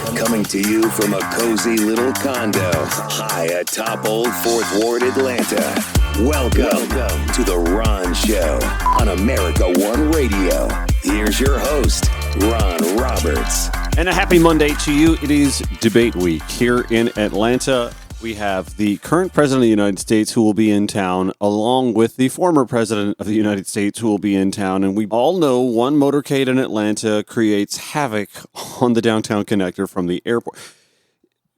Coming to you from a cozy little condo high atop Old 4th Ward, Atlanta. Welcome to The Ron Show on America One Radio. Here's your host, Ron Roberts. And a happy Monday to you. It is debate week here in Atlanta. We have the current president of the United States who will be in town, along with the former president of the United States who will be in town. And we all know one motorcade in Atlanta creates havoc on the downtown connector from the airport.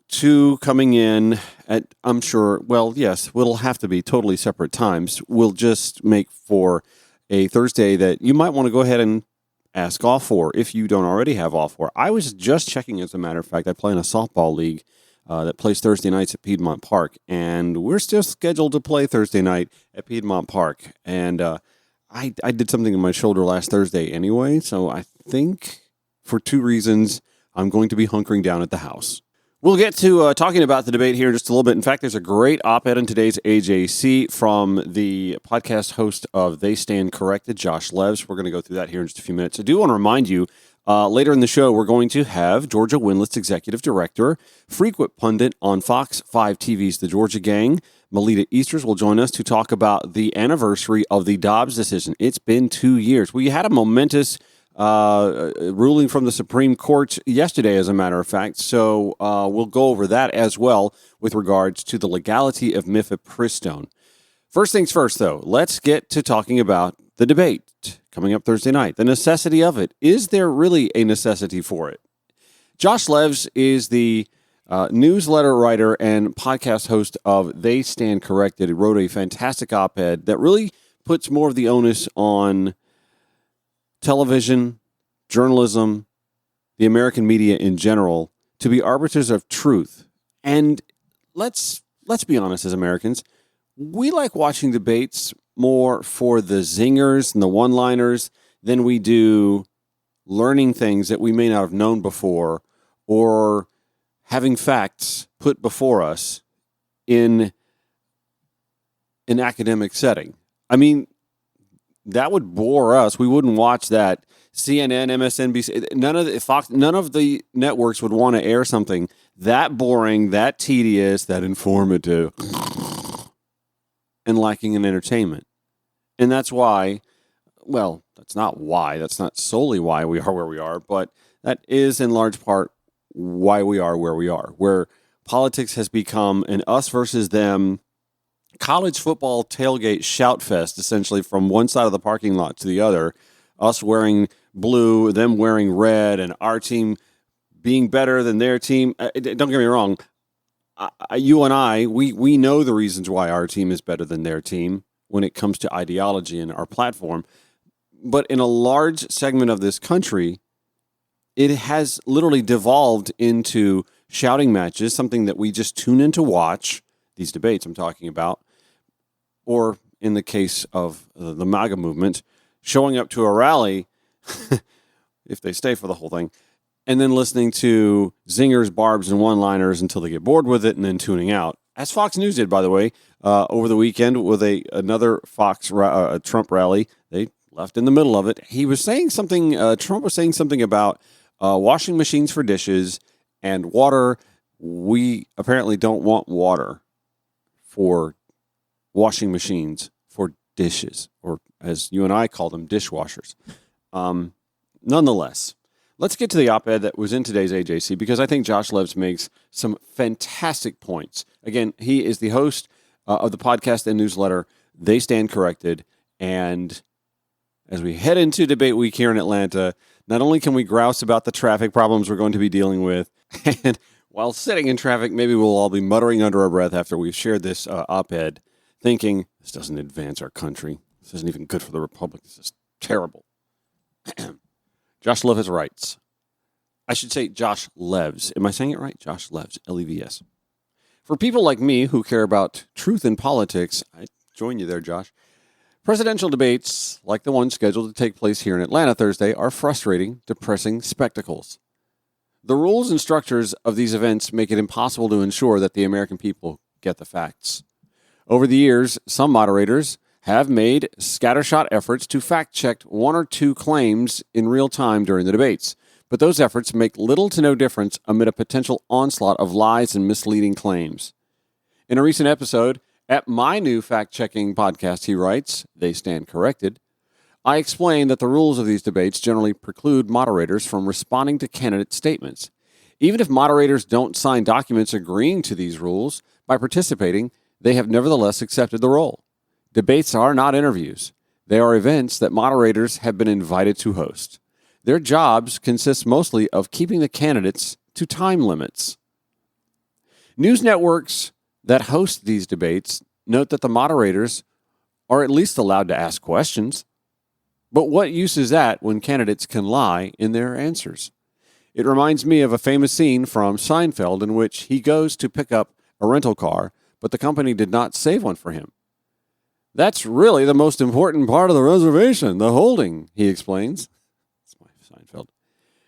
Two coming in at, I'm sure, well, yes, it'll have to be totally separate times. We'll just make for a Thursday that you might want to go ahead and ask off for if you don't already have off for. I was just checking, as a matter of fact, I play in a softball league that plays Thursday nights at Piedmont Park, and we're still scheduled to play Thursday night at Piedmont Park. And I did something in my shoulder last Thursday anyway, so I think for two reasons I'm going to be hunkering down at the house. We'll get to talking about the debate here in just a little bit. In fact, there's a great op-ed in today's AJC from the podcast host of They Stand Corrected, Josh Leves. We're going to go through that here in just a few minutes. I do want to remind you, later in the show, we're going to have Georgia Windlass Executive Director, frequent pundit on Fox 5 TV's The Georgia Gang, Melita Easters, will join us to talk about the anniversary of the Dobbs decision. It's been 2 years. We had a momentous ruling from the Supreme Court yesterday, as a matter of fact. So we'll go over that as well with regards to the legality of mifepristone. First things first, though, let's get to talking about the debate coming up Thursday night. The necessity of it. Is there really a necessity for it? Josh Leves is the newsletter writer and podcast host of They Stand Corrected. He wrote a fantastic op-ed that really puts more of the onus on television, journalism, the American media in general, to be arbiters of truth. And let's be honest, as Americans, we like watching debates more for the zingers and the one-liners than we do learning things that we may not have known before or having facts put before us in an academic setting. I mean, that would bore us. We wouldn't watch that. CNN, MSNBC, none of the networks would want to air something that boring, that tedious, that informative, and lacking in entertainment. And that's why, well, that's not solely why we are where we are, but that is in large part why we are where we are, where politics has become an us versus them college football tailgate shout fest, essentially, from one side of the parking lot to the other, us wearing blue, them wearing red, and our team being better than their team. Don't get me wrong. You and I, we know the reasons why our team is better than their team when it comes to ideology and our platform. But in a large segment of this country, it has literally devolved into shouting matches, something that we just tune in to watch, these debates I'm talking about, or in the case of the MAGA movement, showing up to a rally, if they stay for the whole thing, and then listening to zingers, barbs, and one-liners until they get bored with it and then tuning out. As Fox News did, by the way, over the weekend with another Trump rally. They left in the middle of it. He was saying something, Trump was saying something about washing machines for dishes and water. We apparently don't want water for washing machines for dishes, or as you and I call them, dishwashers. Nonetheless, let's get to the op-ed that was in today's AJC, because I think Josh Leves makes some fantastic points. Again, he is the host of the podcast and newsletter They Stand Corrected, and as we head into debate week here in Atlanta, not only can we grouse about the traffic problems we're going to be dealing with, and while sitting in traffic, maybe we'll all be muttering under our breath after we've shared this op-ed, thinking, this doesn't advance our country. This isn't even good for the republic. This is terrible. Josh Leves writes, I should say Josh Leves. Am I saying it right? Josh Leves, L-E-V-S. For people like me who care about truth in politics, I join you there, Josh. Presidential debates, like the one scheduled to take place here in Atlanta Thursday, are frustrating, depressing spectacles. The rules and structures of these events make it impossible to ensure that the American people get the facts. Over the years, some moderators have made scattershot efforts to fact-check one or two claims in real time during the debates, but those efforts make little to no difference amid a potential onslaught of lies and misleading claims. In a recent episode, at my new fact-checking podcast, he writes, They Stand Corrected, I explained that the rules of these debates generally preclude moderators from responding to candidate statements. Even if moderators don't sign documents agreeing to these rules, by participating, they have nevertheless accepted the role. Debates are not interviews. They are events that moderators have been invited to host. Their jobs consist mostly of keeping the candidates to time limits. News networks that host these debates note that the moderators are at least allowed to ask questions. But what use is that when candidates can lie in their answers? It reminds me of a famous scene from Seinfeld in which he goes to pick up a rental car, but the company did not save one for him. That's really the most important part of the reservation, the holding, he explains. That's my Seinfeld.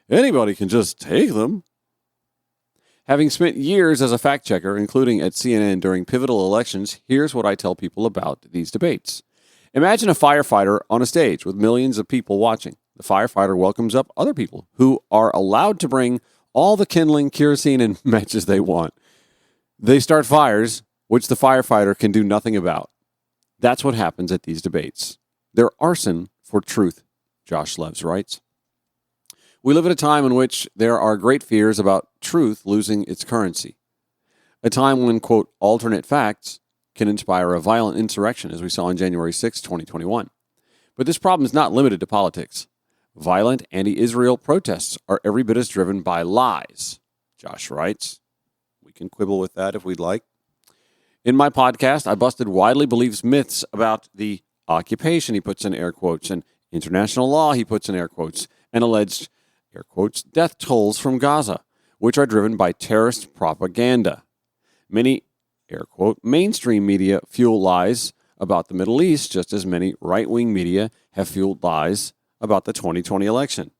Anybody can just take them. Having spent years as a fact checker, including at CNN during pivotal elections, here's what I tell people about these debates. Imagine a firefighter on a stage with millions of people watching. The firefighter welcomes up other people who are allowed to bring all the kindling, kerosene, and matches they want. They start fires, which the firefighter can do nothing about. That's what happens at these debates. They're arson for truth, Josh Leves writes. We live at a time in which there are great fears about truth losing its currency. A time when, quote, alternate facts can inspire a violent insurrection, as we saw on January 6, 2021. But this problem is not limited to politics. Violent anti-Israel protests are every bit as driven by lies, Josh writes. We can quibble with that if we'd like. In my podcast, I busted widely believed myths about the occupation, he puts in air quotes, and international law, he puts in air quotes, and alleged, air quotes, death tolls from Gaza, which are driven by terrorist propaganda. Many, air quote, mainstream media fuel lies about the Middle East, just as many right-wing media have fueled lies about the 2020 election.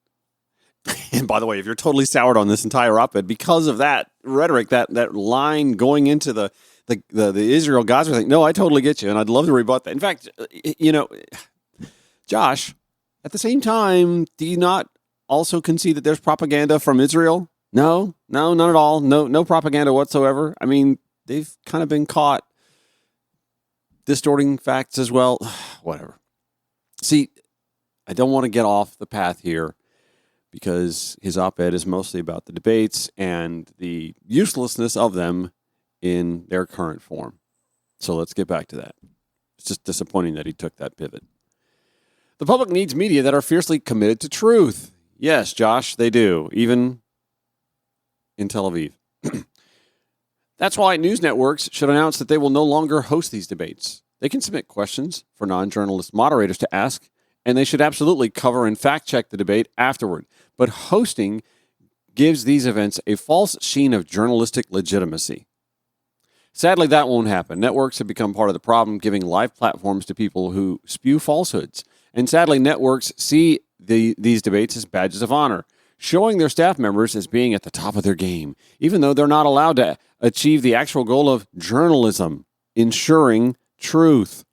And by the way, if you're totally soured on this entire op-ed because of that rhetoric, that line going into the Israel-Gaza thing, no, I totally get you, and I'd love to rebut that. In fact, Josh, at the same time, do you not also concede that there's propaganda from Israel? No, none at all. No propaganda whatsoever. I mean, they've kind of been caught distorting facts as well. Whatever. See, I don't want to get off the path here because his op-ed is mostly about the debates and the uselessness of them in their current form. So let's get back to that. It's just disappointing that he took that pivot. The public needs media that are fiercely committed to truth. Yes, Josh, they do, even in Tel Aviv. That's why news networks should announce that they will no longer host these debates. They can submit questions for non-journalist moderators to ask, and they should absolutely cover and fact-check the debate afterward. But hosting gives these events a false sheen of journalistic legitimacy. Sadly, that won't happen. Networks have become part of the problem, giving live platforms to people who spew falsehoods. And sadly, networks see these debates as badges of honor, showing their staff members as being at the top of their game, even though they're not allowed to achieve the actual goal of journalism, ensuring truth.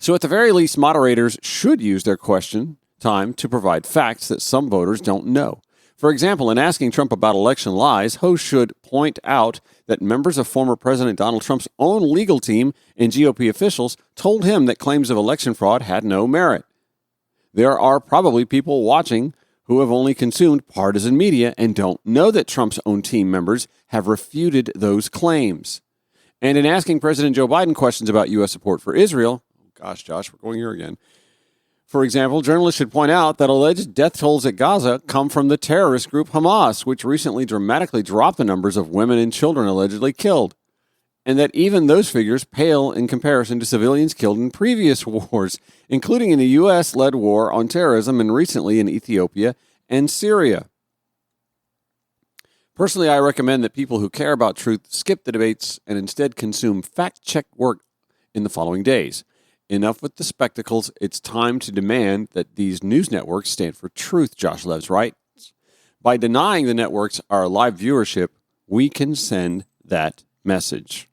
So at the very least, moderators should use their question time to provide facts that some voters don't know. For example, in asking Trump about election lies, hosts should point out that members of former President Donald Trump's own legal team and GOP officials told him that claims of election fraud had no merit. There are probably people watching who have only consumed partisan media and don't know that Trump's own team members have refuted those claims. And in asking President Joe Biden questions about U.S. support for Israel, gosh, Josh, we're going here again. For example, journalists should point out that alleged death tolls at Gaza come from the terrorist group Hamas, which recently dramatically dropped the numbers of women and children allegedly killed, and that even those figures pale in comparison to civilians killed in previous wars, including in the U.S.-led war on terrorism and recently in Ethiopia and Syria. Personally, I recommend that people who care about truth skip the debates and instead consume fact-check work in the following days. Enough with the spectacles. It's time to demand that these news networks stand for truth, Josh Leves writes. By denying the networks our live viewership, we can send that message.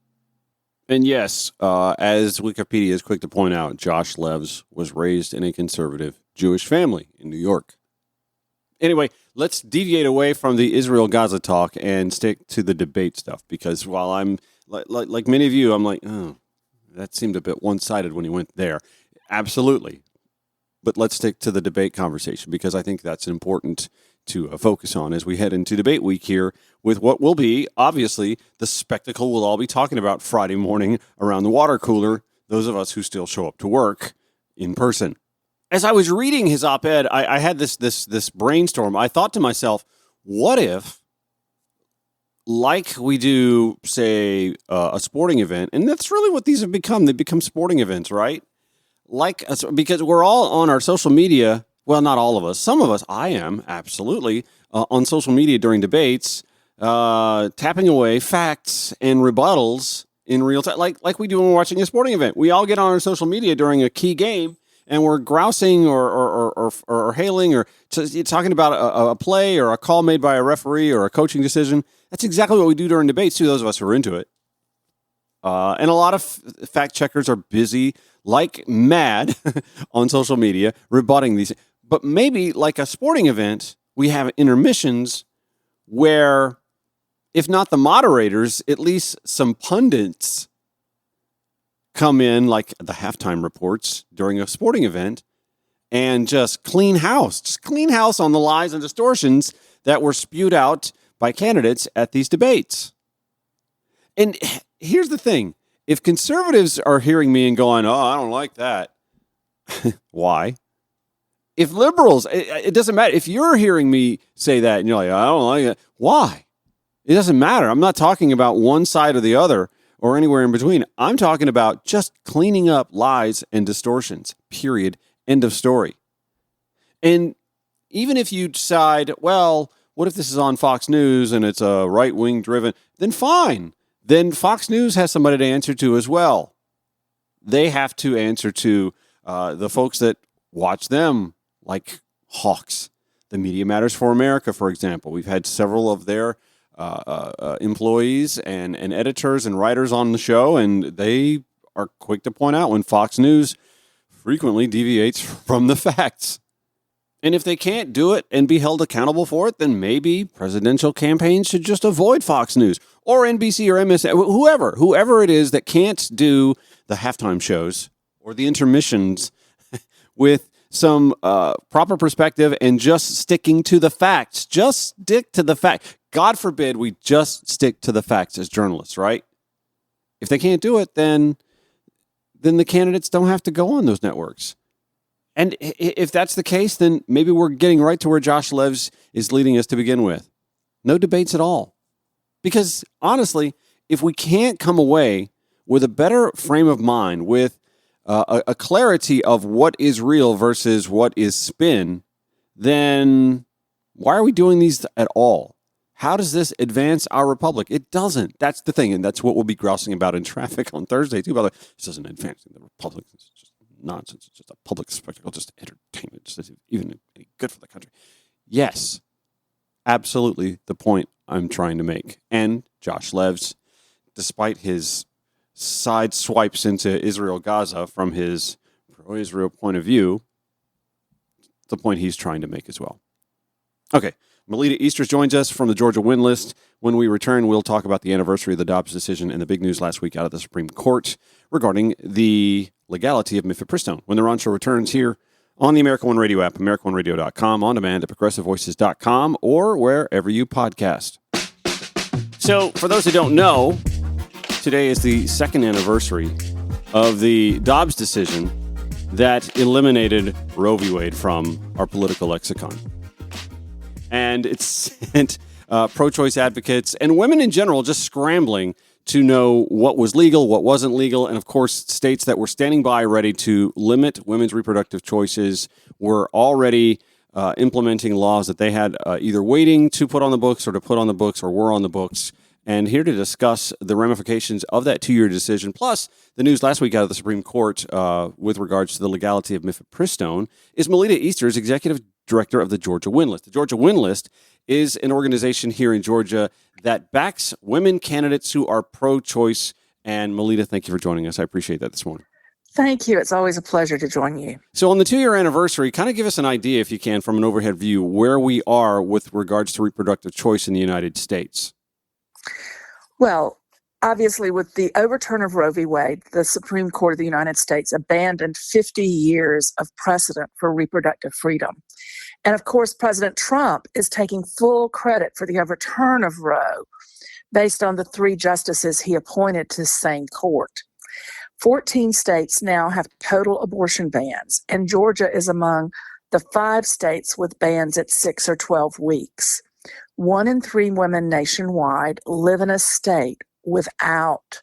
And yes, as Wikipedia is quick to point out, Josh Leves was raised in a conservative Jewish family in New York. Anyway, let's deviate away from the Israel-Gaza talk and stick to the debate stuff, because while I'm, like many of you, I'm like, oh, that seemed a bit one-sided when he went there. Absolutely. But let's stick to the debate conversation, because I think that's important to focus on as we head into debate week here with what will be, obviously, the spectacle we'll all be talking about Friday morning around the water cooler, those of us who still show up to work in person. As I was reading his op-ed, I had this brainstorm. I thought to myself, what if, like we do, say, a sporting event, and that's really what these have become. They've become sporting events, right? Because we're all on our social media. Well, not all of us. Some of us, I am, absolutely, on social media during debates, tapping away facts and rebuttals in real time, like we do when we're watching a sporting event. We all get on our social media during a key game, and we're grousing or hailing or talking about a play or a call made by a referee or a coaching decision. That's exactly what we do during debates, too, those of us who are into it. And a lot of fact checkers are busy like mad on social media rebutting these. But maybe like a sporting event, we have intermissions where, if not the moderators, at least some pundits come in, like the halftime reports during a sporting event, and just clean house on the lies and distortions that were spewed out by candidates at these debates. And here's the thing. If conservatives are hearing me and going, oh, I don't like that, why? If liberals, it doesn't matter. If you're hearing me say that and you're like, I don't like it, why? It doesn't matter. I'm not talking about one side or the other or anywhere in between. I'm talking about just cleaning up lies and distortions, period, end of story. And even if you decide, well, what if this is on Fox News and it's a right-wing driven, then fine. Then Fox News has somebody to answer to as well. They have to answer to the folks that watch them like hawks. The Media Matters for America, for example. We've had several of their employees and editors and writers on the show, and they are quick to point out when Fox News frequently deviates from the facts. And if they can't do it and be held accountable for it, then maybe presidential campaigns should just avoid Fox News or NBC or MSN, whoever it is that can't do the halftime shows or the intermissions with some proper perspective and just sticking to the facts. Just stick to the fact. God forbid we just stick to the facts as journalists, right? If they can't do it, then the candidates don't have to go on those networks. And if that's the case, then maybe we're getting right to where Josh Levs is leading us to begin with. No debates at all. Because honestly, if we can't come away with a better frame of mind, with a clarity of what is real versus what is spin, then why are we doing these at all? How does this advance our republic? It doesn't. That's the thing, and that's what we'll be grousing about in traffic on Thursday, too. By the way, this doesn't advance the republic. It's just nonsense. It's just a public spectacle, just entertainment, just even any good for the country. Yes, absolutely the point I'm trying to make. And Josh Levs, despite his side swipes into Israel-Gaza from his pro-Israel point of view, the point he's trying to make as well. Okay, Melita Easters joins us from the Georgia win list. When we return, we'll talk about the anniversary of the Dobbs decision and the big news last week out of the Supreme Court regarding the legality of mifepristone. When the Ron Show returns here on the America One Radio app, AmericaOneRadio.com, on demand at ProgressiveVoices.com, or wherever you podcast. So, for those who don't know, today is the second anniversary of the Dobbs decision that eliminated Roe v. Wade from our political lexicon. And it sent pro-choice advocates and women in general just scrambling to know what was legal, what wasn't legal, and of course, states that were standing by ready to limit women's reproductive choices were already implementing laws that they had either waiting to put on the books or to put on the books or were on the books. And here to discuss the ramifications of that two-year decision, plus the news last week out of the Supreme Court with regards to the legality of mifepristone, is Melita Easters, Executive Director of the Georgia Win List. The Georgia Win List is an organization here in Georgia that backs women candidates who are pro-choice. And Melita, thank you for joining us. I appreciate that this morning. Thank you. It's always a pleasure to join you. So on the 2-year anniversary, kind of give us an idea, if you can, from an overhead view, where we are with regards to reproductive choice in the United States. Well, obviously, with the overturn of Roe v. Wade, the Supreme Court of the United States abandoned 50 years of precedent for reproductive freedom. And of course, President Trump is taking full credit for the overturn of Roe based on the 3 justices he appointed to the same court. 14 states now have total abortion bans, and Georgia is among the 5 states with bans at 6 or 12 weeks. 1 in 3 women nationwide live in a state without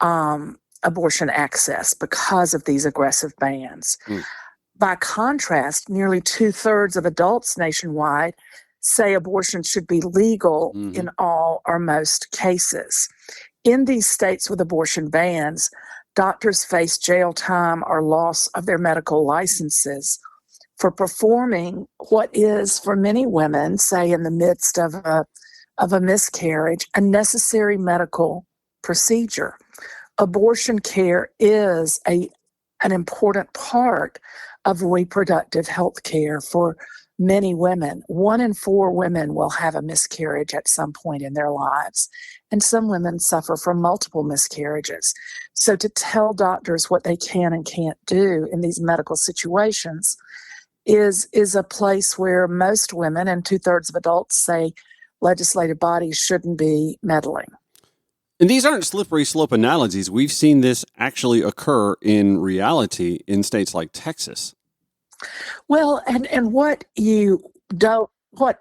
abortion access because of these aggressive bans. By contrast, nearly 2/3 of adults nationwide say abortion should be legal in all or most cases. In these states with abortion bans, doctors face jail time or loss of their medical licenses for performing what is, for many women, say in the midst of a miscarriage, a necessary medical procedure. Abortion care is an important part of reproductive health care for many women. 1 in 4 women will have a miscarriage at some point in their lives, and some women suffer from multiple miscarriages. So to tell doctors what they can and can't do in these medical situations is a place where most women and 2/3 of adults say legislative bodies shouldn't be meddling. And these aren't slippery slope analogies. We've seen this actually occur in reality in states like Texas. Well, and what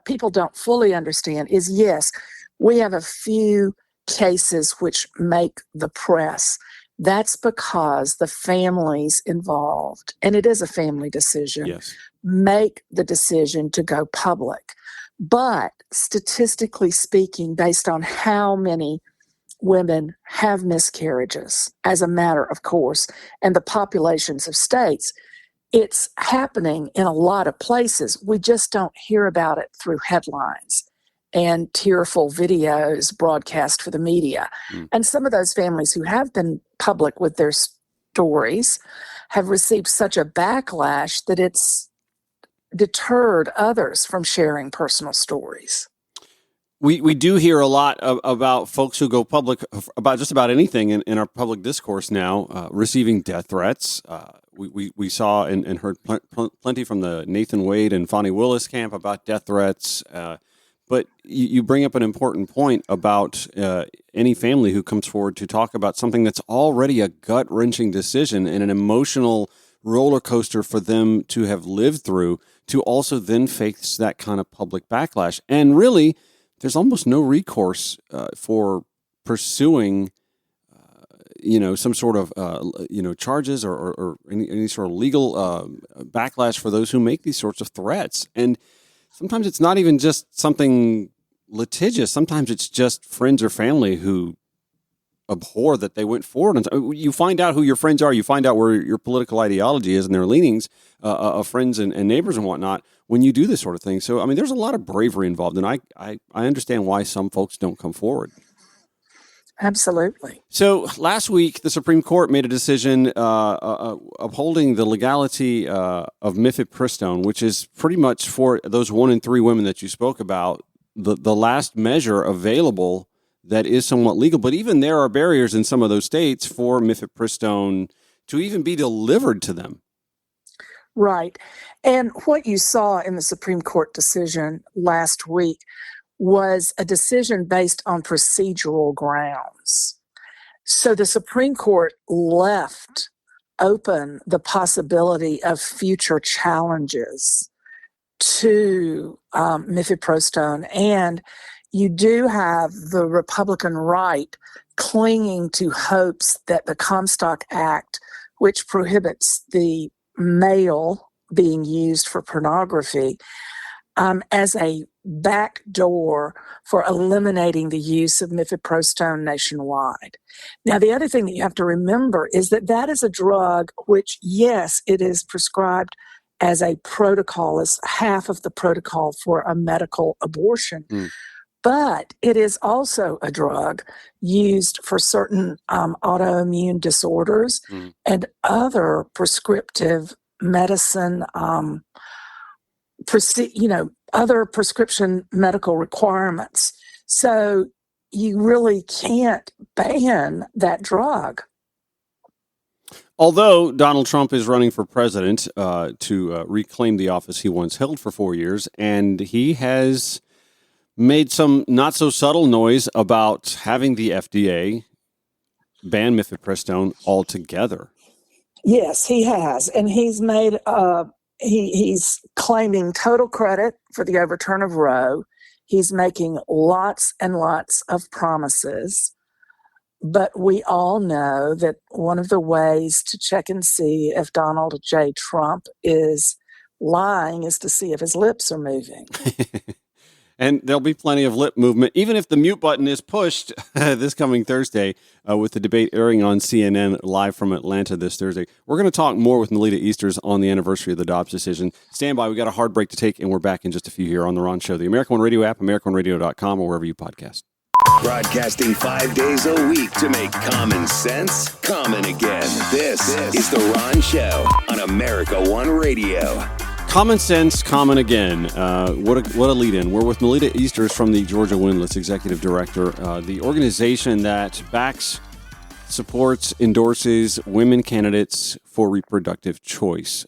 people don't fully understand is, yes, we have a few cases which make the press. That's because the families involved, and it is a family decision, Yes. make the decision to go public. But statistically speaking, based on how many women have miscarriages, as a matter of course, and the populations of states, it's happening in a lot of places. We just don't hear about it through headlines and tearful videos broadcast for the media. And some of those families who have been public with their stories have received such a backlash that it's deterred others from sharing personal stories. We do hear a lot about folks who go public about just about anything in our public discourse now, receiving death threats. We saw and heard plenty from the Nathan Wade and Fonnie Willis camp about death threats. But you bring up an important point about any family who comes forward to talk about something that's already a gut-wrenching decision and an emotional roller coaster for them to have lived through, to also then face that kind of public backlash. And really, there's almost no recourse for pursuing, some sort of, charges or any sort of legal backlash for those who make these sorts of threats. And sometimes it's not even just something litigious. Sometimes it's just friends or family who abhor that they went forward. And you find out who your friends are. You find out where your political ideology is and their leanings of friends and neighbors and whatnot when you do this sort of thing. So, I mean, there's a lot of bravery involved, and I understand why some folks don't come forward. Absolutely. So last week, the Supreme Court made a decision upholding the legality of mifepristone, which is pretty much for those 1 in 3 women that you spoke about, the last measure available that is somewhat legal. But even there are barriers in some of those states for mifepristone to even be delivered to them. Right. And what you saw in the Supreme Court decision last week was a decision based on procedural grounds. So the Supreme Court left open the possibility of future challenges to mifepristone. And you do have the Republican right clinging to hopes that the Comstock Act, which prohibits the mail being used for pornography, as a backdoor for eliminating the use of mifepristone nationwide. Now, the other thing that you have to remember is that is a drug which, yes, it is prescribed as a protocol, as half of the protocol for a medical abortion. but it is also a drug used for certain autoimmune disorders Mm. and other prescriptive medicine, other prescription medical requirements. So you really can't ban that drug. Although Donald Trump is running for president to reclaim the office he once held for 4 years, and he has made some not so subtle noise about having the FDA ban mifepristone altogether. Yes, he has, and he's made he's claiming total credit for the overturn of Roe. He's making lots and lots of promises, but we all know that one of the ways to check and see if Donald J. Trump is lying is to see if his lips are moving. And there'll be plenty of lip movement, even if the mute button is pushed this coming Thursday with the debate airing on CNN live from Atlanta this Thursday. We're going to talk more with Melita Easters on the anniversary of the Dobbs decision. Stand by. We got a hard break to take, and we're back in just a few here on The Ron Show. The American One Radio app, AmericanOneRadio.com, or wherever you podcast. Broadcasting 5 days a week to make common sense common again. This is The Ron Show on America One Radio. Common sense, common again. What a lead-in. We're with Melita Easters from the Georgia Windlass Executive Director, the organization that backs, supports, endorses women candidates for reproductive choice,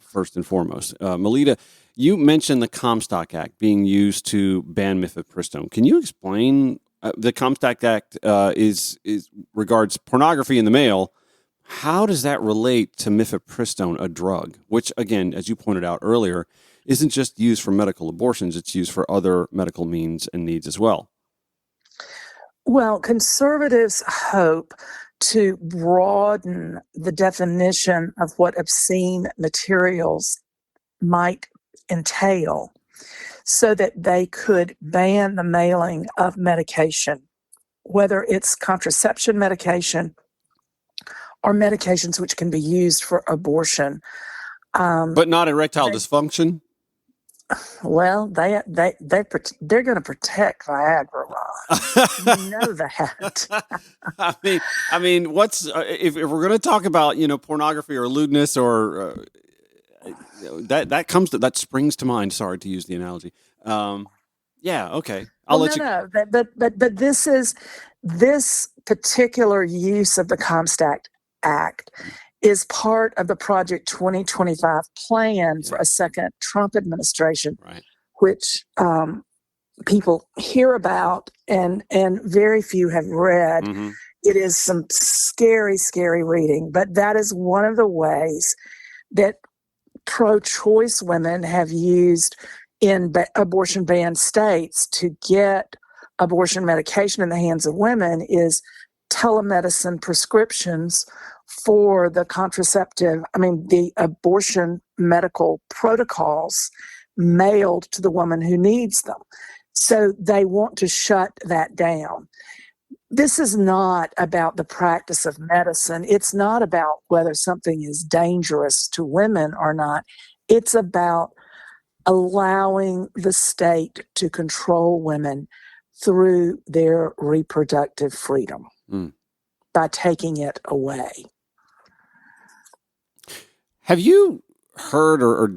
first and foremost. Melita, you mentioned the Comstock Act being used to ban mifepristone. Can you explain? The Comstock Act is regards pornography in the mail. How does that relate to mifepristone, a drug, which, again, as you pointed out earlier, isn't just used for medical abortions, it's used for other medical means and needs as well? Well, conservatives hope to broaden the definition of what obscene materials might entail so that they could ban the mailing of medication, whether it's contraception medication or medications which can be used for abortion. But not erectile dysfunction? Well, they're going to protect Viagra, Ron. You know that. I mean, what's if we're going to talk about pornography or lewdness or that springs to mind. Sorry to use the analogy. Yeah, okay. I'll let you. No, but this particular use of the Comstock Act is part of the Project 2025 plan for a second Trump administration, right, which people hear about and very few have read. Mm-hmm. It is some scary, scary reading, but that is one of the ways that pro-choice women have used in abortion banned states to get abortion medication in the hands of women is telemedicine prescriptions for the the abortion medical protocols mailed to the woman who needs them. So they want to shut that down. This is not about the practice of medicine. It's not about whether something is dangerous to women or not. It's about allowing the state to control women through their reproductive freedom by taking it away. Have you heard or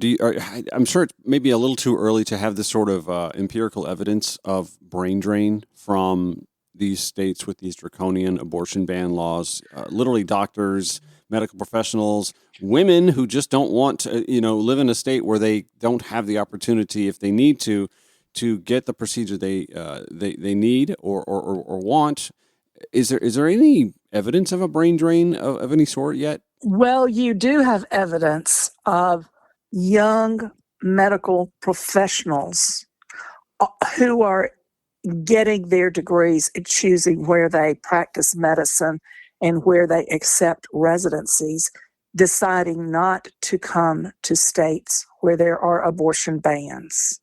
I'm sure it's maybe a little too early to have this sort of empirical evidence of brain drain from these states with these draconian abortion ban laws, literally doctors, medical professionals, women who just don't want to, live in a state where they don't have the opportunity, if they need to get the procedure they need or want. Is there any evidence of a brain drain of any sort yet? Well, you do have evidence of young medical professionals who are getting their degrees and choosing where they practice medicine and where they accept residencies, deciding not to come to states where there are abortion bans.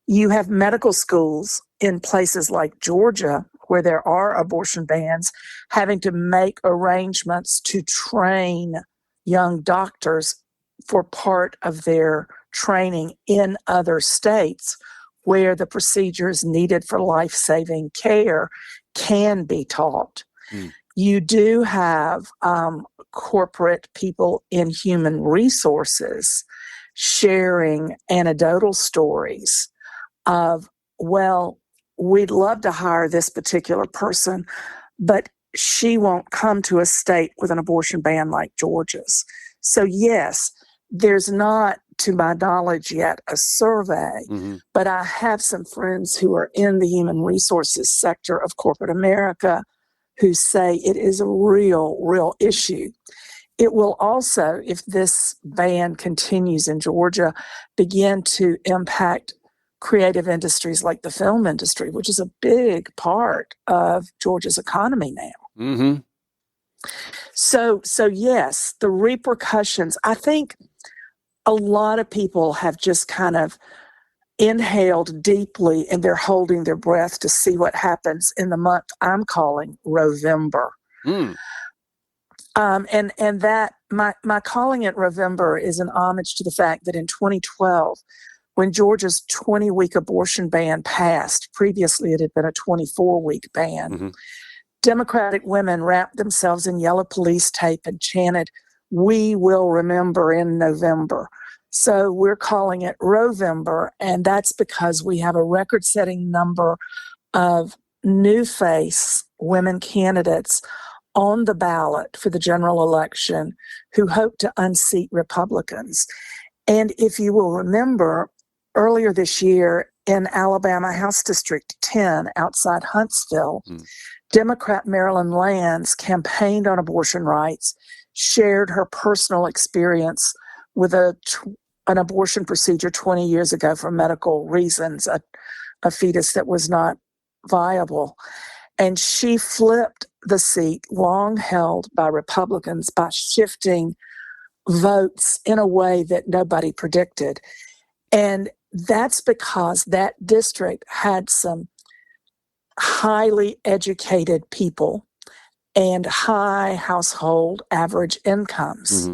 You have medical schools in places like Georgia where there are abortion bans having to make arrangements to train young doctors for part of their training in other states where the procedures needed for life-saving care can be taught. Mm. You do have corporate people in human resources sharing anecdotal stories of, well, we'd love to hire this particular person, but she won't come to a state with an abortion ban like Georgia's. So yes, there's not, to my knowledge yet, a survey, but I have some friends who are in the human resources sector of corporate America who say it is a real issue. It will also, if this ban continues in Georgia, begin to impact creative industries like the film industry, which is a big part of Georgia's economy now. Mm-hmm. So yes, the repercussions, I think a lot of people have just kind of inhaled deeply and they're holding their breath to see what happens in the month I'm calling Rovember. Mm. And that my calling it Rovember is an homage to the fact that in 2012, when Georgia's 20-week abortion ban passed, previously it had been a 24-week ban, Democratic women wrapped themselves in yellow police tape and chanted, "We will remember in November." So we're calling it Rovember, and that's because we have a record-setting number of new face women candidates on the ballot for the general election who hope to unseat Republicans. And if you will remember, earlier this year in Alabama House District 10 outside Huntsville, Democrat Marilyn Lands campaigned on abortion rights, shared her personal experience with an abortion procedure 20 years ago for medical reasons, a fetus that was not viable. And she flipped the seat long held by Republicans by shifting votes in a way that nobody predicted. And that's because that district had some highly educated people and high household average incomes.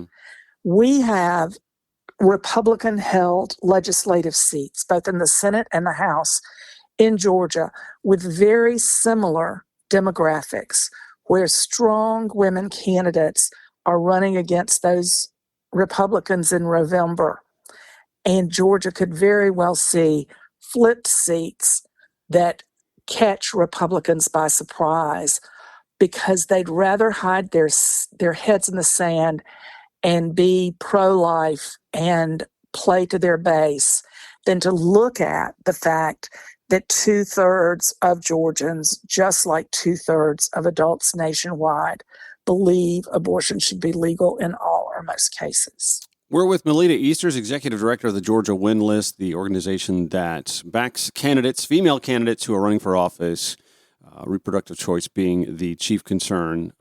We have Republican-held legislative seats, both in the Senate and the House, in Georgia, with very similar demographics, where strong women candidates are running against those Republicans in November. And Georgia could very well see flipped seats that catch Republicans by surprise because they'd rather hide their heads in the sand and be pro-life and play to their base than to look at the fact that 2/3 of Georgians, just like 2/3 of adults nationwide, believe abortion should be legal in all or most cases. We're with Melita Easters, Executive Director of the Georgia Win List, the organization that backs candidates, female candidates who are running for office, reproductive choice being the chief concern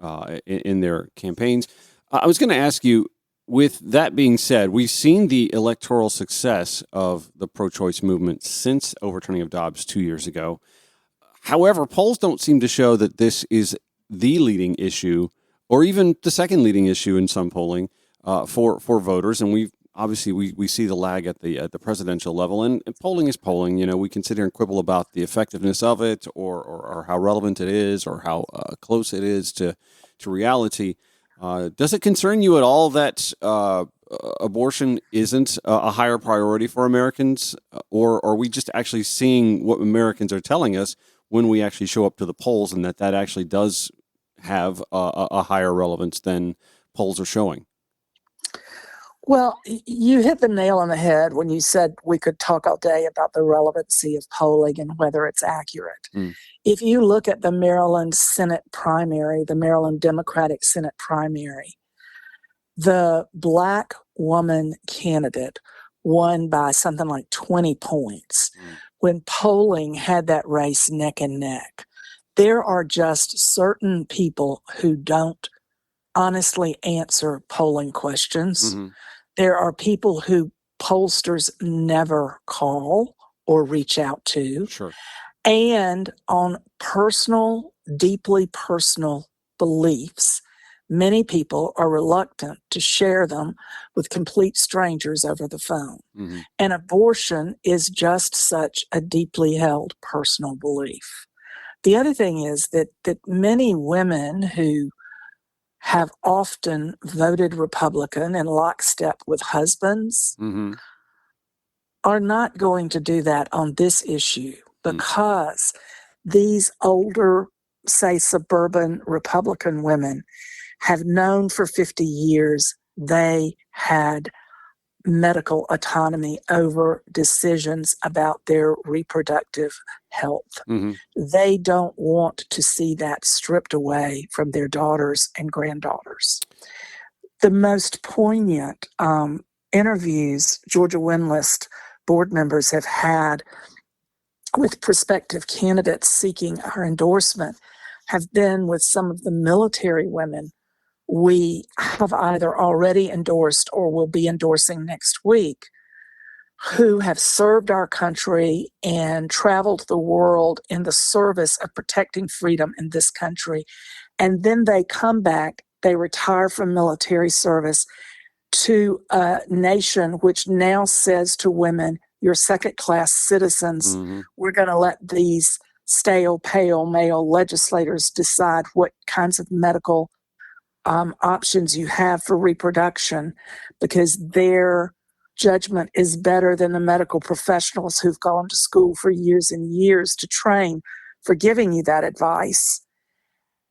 in their campaigns. I was going to ask you, with that being said, we've seen the electoral success of the pro-choice movement since overturning of Dobbs 2 years ago. However, polls don't seem to show that this is the leading issue, or even the second leading issue in some polling for voters. And we see the lag at the presidential level, and polling is polling. You know, we can sit here and quibble about the effectiveness of it, or how relevant it is, or how close it is to reality. Does it concern you at all that abortion isn't a higher priority for Americans, or are we just actually seeing what Americans are telling us when we actually show up to the polls, and that actually does have a higher relevance than polls are showing? Well, you hit the nail on the head when you said we could talk all day about the relevancy of polling and whether it's accurate. If you look at the Maryland Senate primary, the Maryland Democratic Senate primary, the Black woman candidate won by something like 20 points when polling had that race neck and neck. There are just certain people who don't honestly answer polling questions. There are people who pollsters never call or reach out to. Sure. And on personal, deeply personal beliefs, many people are reluctant to share them with complete strangers over the phone. Mm-hmm. And abortion is just such a deeply held personal belief. The other thing is that many women who have often voted Republican in lockstep with husbands Mm-hmm. are not going to do that on this issue, because these older, say, suburban Republican women have known for 50 years they had medical autonomy over decisions about their reproductive health. Mm-hmm. They don't want to see that stripped away from their daughters and granddaughters. The most poignant interviews Georgia Windlist board members have had with prospective candidates seeking our endorsement have been with some of the military women we have either already endorsed or will be endorsing next week, who have served our country and traveled the world in the service of protecting freedom in this country. And then they come back, they retire from military service to a nation which now says to women, you're second-class citizens. Mm-hmm. We're going to let these stale, pale male legislators decide what kinds of medical options you have for reproduction, because their judgment is better than the medical professionals who've gone to school for years and years to train for giving you that advice.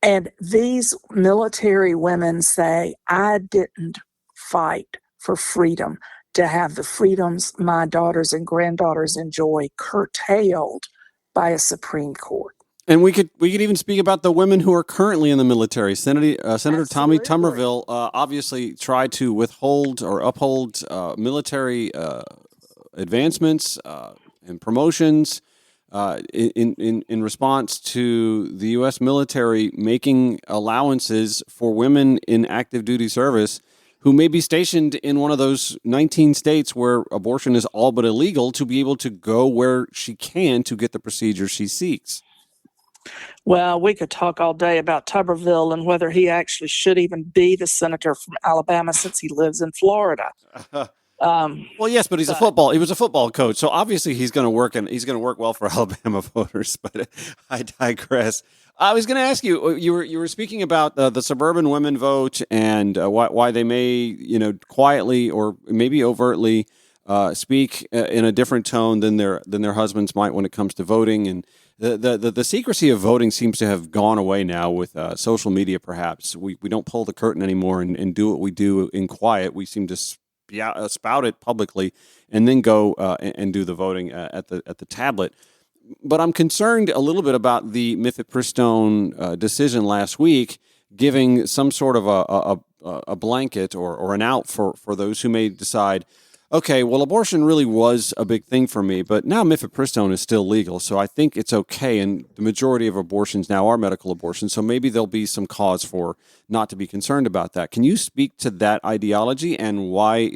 And these military women say, I didn't fight for freedom to have the freedoms my daughters and granddaughters enjoy curtailed by a Supreme Court. And we could even speak about the women who are currently in the military. Senator Tommy Tuberville obviously tried to withhold or uphold military advancements and promotions in response to the U.S. military making allowances for women in active duty service who may be stationed in one of those 19 states where abortion is all but illegal, to be able to go where she can to get the procedure she seeks. Well, we could talk all day about Tuberville and whether he actually should even be the senator from Alabama, since he lives in Florida. Well, yes, but he was a football coach, so obviously he's going to work, and he's going to work well for Alabama voters. But I digress. I was going to ask you. You were speaking about the suburban women vote and why they may, quietly or maybe overtly speak in a different tone than their husbands might when it comes to voting. And the secrecy of voting seems to have gone away now with social media. Perhaps we don't pull the curtain anymore and do what we do in quiet. We seem to spout it publicly and then go and do the voting at the tablet. But I'm concerned a little bit about the Miffitt-Pristone decision last week, giving some sort of a blanket or an out for those who may decide, okay, well, abortion really was a big thing for me, but now Miffitt-Pristone is still legal, so I think it's okay, and the majority of abortions now are medical abortions, so maybe there'll be some cause for not to be concerned about that. Can you speak to that ideology and why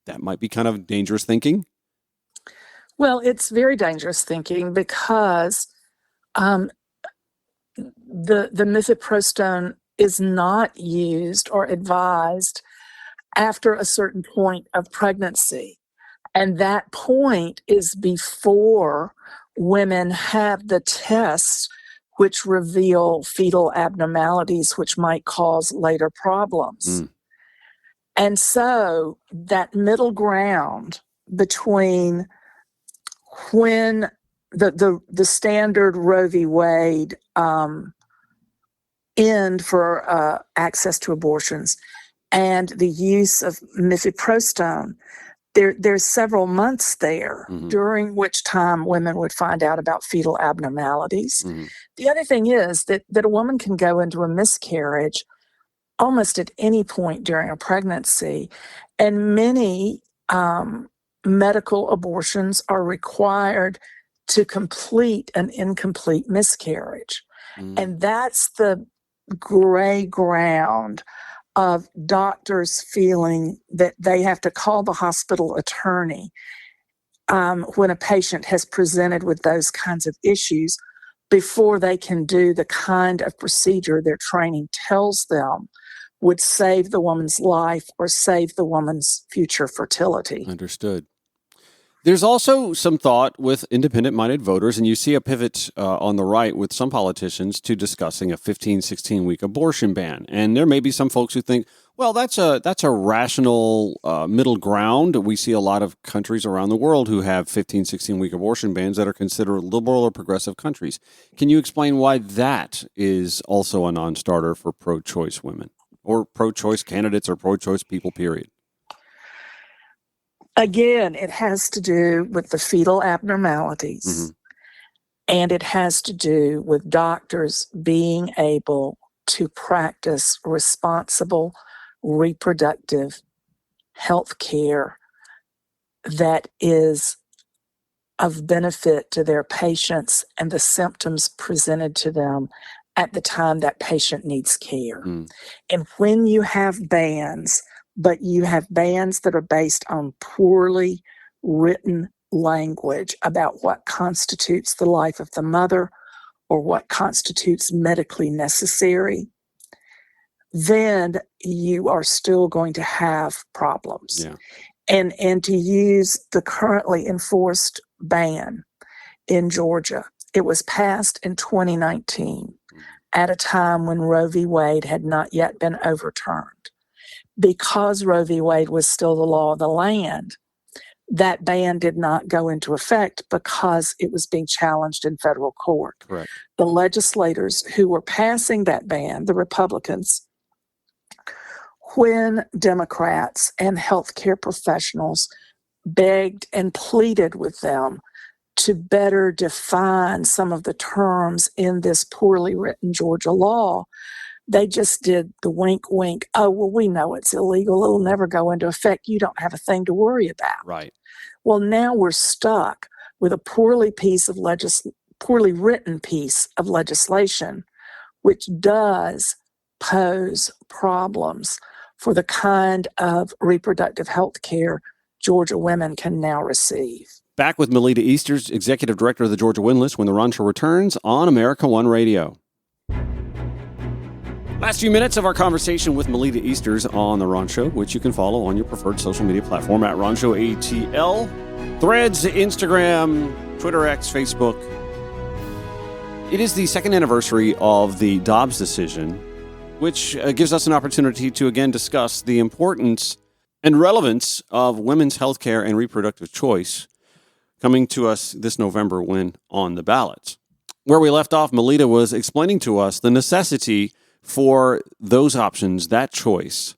that might be kind of dangerous thinking? Well, it's very dangerous thinking because the Miffitt-Pristone is not used or advised after a certain point of pregnancy. And that point is before women have the tests which reveal fetal abnormalities which might cause later problems. And so that middle ground between when the standard Roe v. Wade end for access to abortions and the use of Miffitt-Pristone, there's several months there during which time women would find out about fetal abnormalities. The other thing is that a woman can go into a miscarriage almost at any point during a pregnancy, and many medical abortions are required to complete an incomplete miscarriage. And that's the gray ground of doctors feeling that they have to call the hospital attorney when a patient has presented with those kinds of issues before they can do the kind of procedure their training tells them would save the woman's life or save the woman's future fertility. Understood. There's also some thought with independent-minded voters, and you see a pivot on the right with some politicians to discussing a 15, 16-week abortion ban. And there may be some folks who think, well, that's a rational middle ground. We see a lot of countries around the world who have 15, 16-week abortion bans that are considered liberal or progressive countries. Can you explain why that is also a non-starter for pro-choice women or pro-choice candidates or pro-choice people, period? Again, it has to do with the fetal abnormalities, Mm-hmm. and it has to do with doctors being able to practice responsible reproductive health care that is of benefit to their patients and the symptoms presented to them at the time that patient needs care. Mm. And when you have bans, but you have bans that are based on poorly written language about what constitutes the life of the mother or what constitutes medically necessary, then you are still going to have problems. Yeah. And to use the currently enforced ban in Georgia, it was passed in 2019 at a time when Roe v. Wade had not yet been overturned. Because Roe v. Wade was still the law of the land, that ban did not go into effect because it was being challenged in federal court. Correct. The legislators who were passing that ban, the Republicans, when Democrats and healthcare professionals begged and pleaded with them to better define some of the terms in this poorly written Georgia law, they just did the wink, wink. Oh, well, we know it's illegal. It'll never go into effect. You don't have a thing to worry about. Right. Well, now we're stuck with a poorly written piece of legislation, which does pose problems for the kind of reproductive health care Georgia women can now receive. Back with Melita Easters, Executive Director of the Georgia Win List, when the Ron Show returns on America One Radio. Last few minutes of our conversation with Melita Easters on The Ron Show, which you can follow on your preferred social media platform at Ron Show ATL, Threads, Instagram, Twitter, X, Facebook. It is the second anniversary of the Dobbs decision, which gives us an opportunity to again discuss the importance and relevance of women's health care and reproductive choice coming to us this November when on the ballot. Where we left off, Melita was explaining to us the necessity for those options, that choice,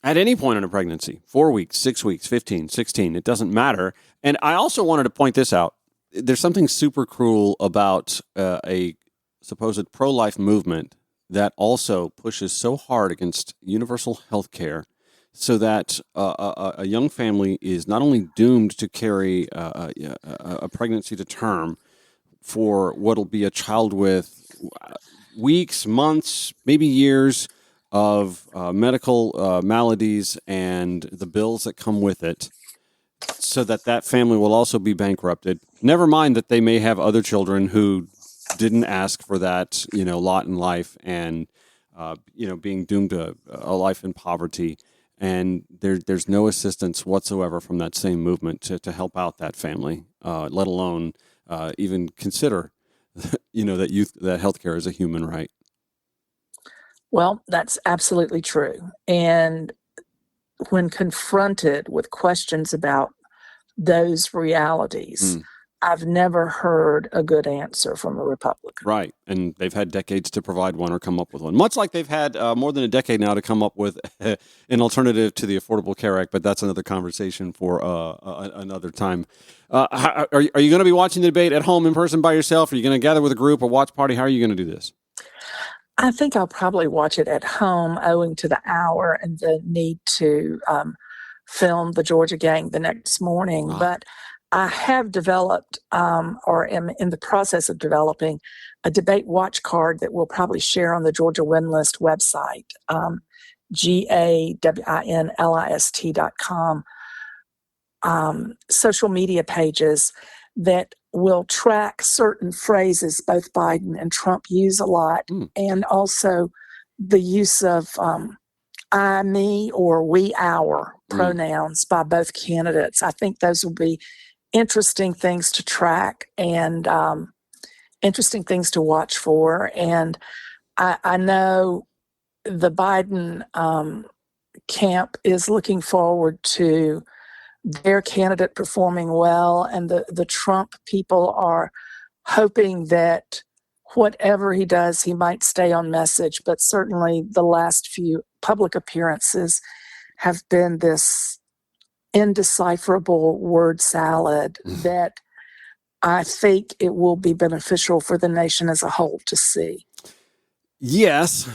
at any point in a pregnancy, 4 weeks, 6 weeks, 15, 16, it doesn't matter. And I also wanted to point this out. There's something super cruel about a supposed pro-life movement that also pushes so hard against universal health care so that a young family is not only doomed to carry a pregnancy to term for what will be a child with weeks, months, maybe years of medical maladies and the bills that come with it, so that family will also be bankrupted. Never mind that they may have other children who didn't ask for that, lot in life and, being doomed to a life in poverty. And there's no assistance whatsoever from that same movement to help out that family, let alone even consider that healthcare is a human right. Well, that's absolutely true. And when confronted with questions about those realities, I've never heard a good answer from a Republican. Right. And they've had decades to provide one or come up with one, much like they've had more than a decade now to come up with an alternative to the Affordable Care Act. But that's another conversation for another time. Are you going to be watching the debate at home in person by yourself? Are you going to gather with a group or watch party? How are you going to do this? I think I'll probably watch it at home, owing to the hour and the need to film the Georgia gang the next morning. Wow. But I have developed or am in the process of developing a debate watch card that we'll probably share on the Georgia Win List website, GAWINLIST.com, social media pages that will track certain phrases both Biden and Trump use a lot, and also the use of I, me, or we, our pronouns by both candidates. I think those will be interesting things to track and interesting things to watch for. And I know the Biden camp is looking forward to their candidate performing well, and the Trump people are hoping that whatever he does, he might stay on message. But certainly the last few public appearances have been this indecipherable word salad that I think it will be beneficial for the nation as a whole to see. Yes.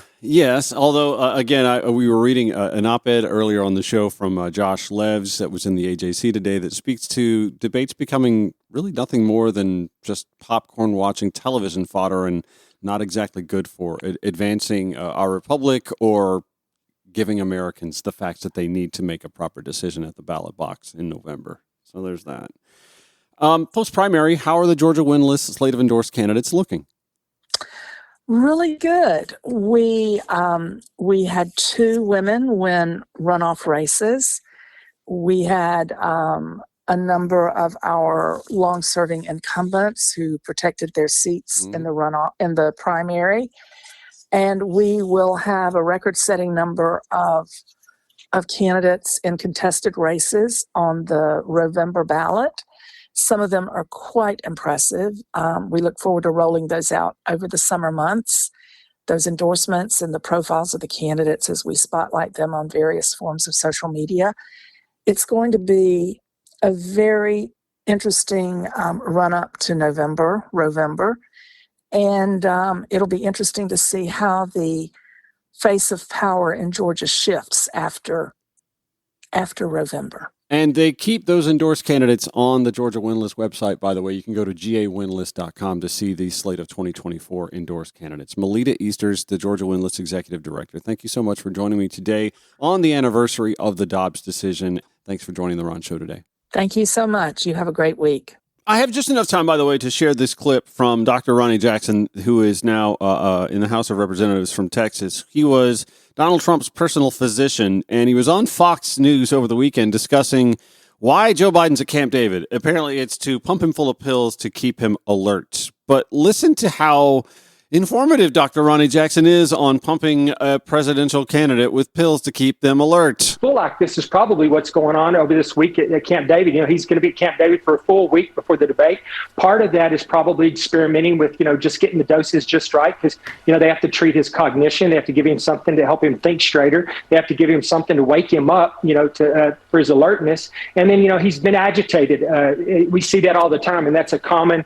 Although, again, we were reading an op-ed earlier on the show from Josh Levs that was in the AJC today that speaks to debates becoming really nothing more than just popcorn watching television fodder and not exactly good for advancing our republic or giving Americans the facts that they need to make a proper decision at the ballot box in November. So there's that. Post-primary, how are the Georgia win list slate of endorsed candidates looking? Really good. We had 2 women win runoff races. We had a number of our long-serving incumbents who protected their seats in the primary, and we will have a record-setting number of candidates in contested races on the November ballot. Some of them are quite impressive. We look forward to rolling those out over the summer months, those endorsements and the profiles of the candidates as we spotlight them on various forms of social media. It's going to be a very interesting run-up to November, and it'll be interesting to see how the face of power in Georgia shifts after November. And they keep those endorsed candidates on the Georgia Win List website, by the way. You can go to gawinlist.com to see the slate of 2024 endorsed candidates. Melita Easters, the Georgia Win List Executive Director, thank you so much for joining me today on the anniversary of the Dobbs decision. Thanks for joining the Ron Show today. Thank you so much. You have a great week. I have just enough time, by the way, to share this clip from Dr. Ronnie Jackson, who is now in the House of Representatives from Texas. He was Donald Trump's personal physician, and he was on Fox News over the weekend discussing why Joe Biden's at Camp David. Apparently, it's to pump him full of pills to keep him alert. But listen to how informative Dr. Ronnie Jackson is on pumping a presidential candidate with pills to keep them alert. I feel like this is probably what's going on over this week at Camp David. He's going to be at Camp David for a full week before the debate. Part of that is probably experimenting with, just getting the doses just right because, they have to treat his cognition. They have to give him something to help him think straighter. They have to give him something to wake him up, for his alertness. And then, he's been agitated. We see that all the time, and that's a common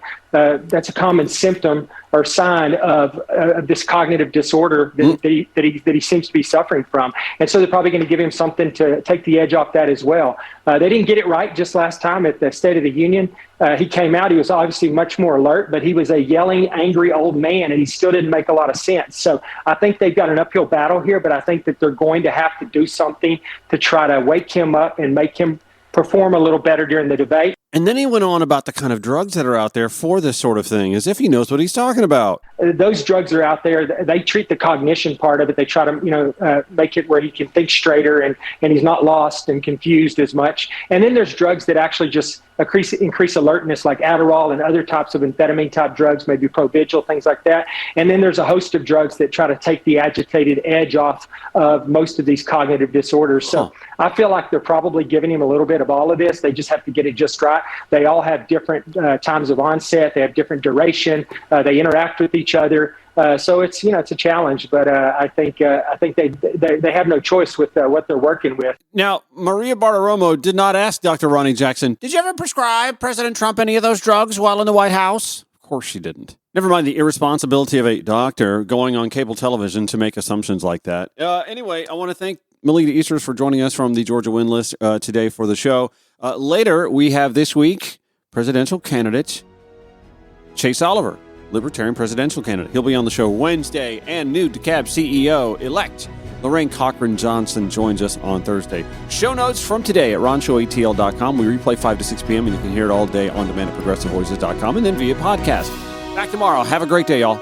symptom or sign of this cognitive disorder that he seems to be suffering from. And so they're probably going to give him something to take the edge off that as well. They didn't get it right just last time at the State of the Union. He came out, he was obviously much more alert, but he was a yelling, angry old man, and he still didn't make a lot of sense. So I think they've got an uphill battle here, but I think that they're going to have to do something to try to wake him up and make him perform a little better during the debate. And then he went on about the kind of drugs that are out there for this sort of thing, as if he knows what he's talking about. Those drugs are out there. They treat the cognition part of it. They try to, make it where he can think straighter and he's not lost and confused as much. And then there's drugs that actually just increase alertness, like Adderall and other types of amphetamine-type drugs, maybe Provigil, things like that. And then there's a host of drugs that try to take the agitated edge off of most of these cognitive disorders. So I feel like they're probably giving him a little bit of all of this. They just have to get it just right. They all have different times of onset. They have different duration. They interact with each other. So it's a challenge, but I think they have no choice with what they're working with. Now, Maria Bartiromo did not ask Dr. Ronnie Jackson, did you ever prescribe President Trump any of those drugs while in the White House? Of course she didn't. Never mind the irresponsibility of a doctor going on cable television to make assumptions like that. Anyway, I want to thank Melita Easters for joining us from the Georgia Win List today for the show. Later, we have this week presidential candidate Chase Oliver, Libertarian presidential candidate. He'll be on the show Wednesday, and new DeKalb CEO-elect Lorraine Cochran-Johnson joins us on Thursday. Show notes from today at ronshowatl.com. We replay 5 to 6 p.m., and you can hear it all day on demand at progressivevoices.com and then via podcast. Back tomorrow. Have a great day, y'all.